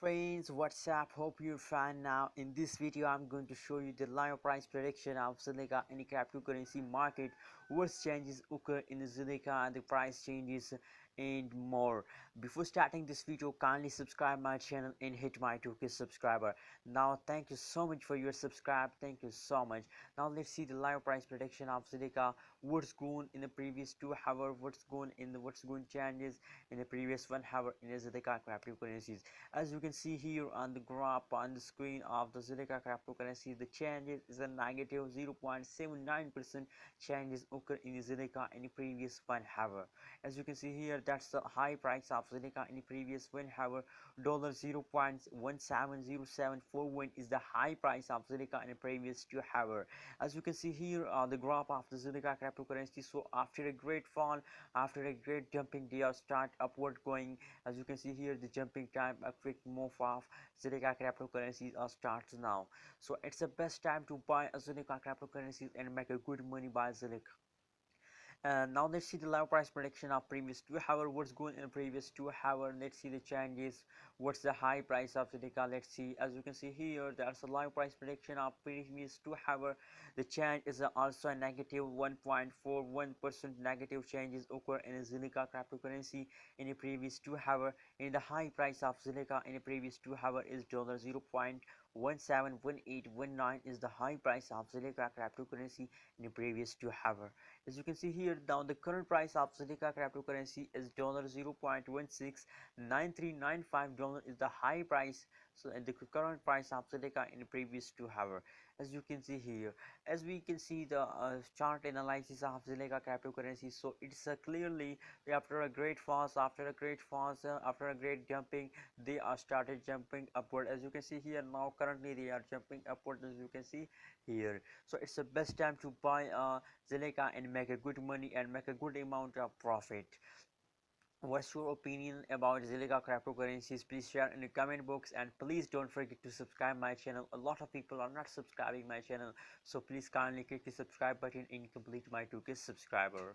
Friends, what's up? Hope you're fine. Now in this video I'm going to show you the live price prediction of Zilliqa in the cryptocurrency market, what changes occur in the Zilliqa and the price changes and more. Before starting this video, kindly subscribe my channel and hit my 2k subscriber. Now thank you so much for your subscribe. Thank you so much. Now let's see the live price prediction of Zilliqa, what's going in the previous 2 hours, what's going changes in the previous 1 hour in the Zilliqa cryptocurrencies. As you can see here on the graph on the screen of the Zilliqa cryptocurrency, the changes is a negative 0.79% changes occur in the Zilliqa in the previous 1 hour. As you can see here, that's the high price of Zilliqa in the previous 1 hour. $0.170741 is the high price of Zilliqa in the previous 2 hour. As you can see here on the graph of the Zilliqa cryptocurrency, so after a great fall, after a great jumping, they are start upward going. As you can see here, the jumping time, a quick move of Zilliqa cryptocurrencies starts now. So it's the best time to buy a Zilliqa cryptocurrencies and make a good money by Zilliqa. Now let's see the live price prediction of previous 2 hour, what's going in the previous 2 hour. Let's see the changes, what's the high price of Zilliqa. Let's see. As you can see here, there's a live price prediction of previous 2 hour. The change is also a negative 1.41% negative changes occur in the Zilliqa cryptocurrency in the previous 2 hour. In the high price of Zilliqa in the previous 2 hour is $0.171819 is the high price of Zilliqa cryptocurrency in the previous 2 hour. As you can see here, now the current price of Zilliqa cryptocurrency is $0.169395 is the high price. So and the current price of Zilliqa in the previous 2 hour. As you can see here, as we can see the chart analysis of Zilliqa cryptocurrency, so it's clearly after a great fall, after a great jumping, they are started jumping upward. As you can see here, now currently they are jumping upward, as you can see here. So it's the best time to buy Zilliqa and make a good money and make a good amount of profit. What's your opinion about Zilliqa cryptocurrencies? Please share in the comment box, and please don't forget to subscribe my channel. A lot of people are not subscribing my channel, so please kindly click the subscribe button and complete my 2k subscriber.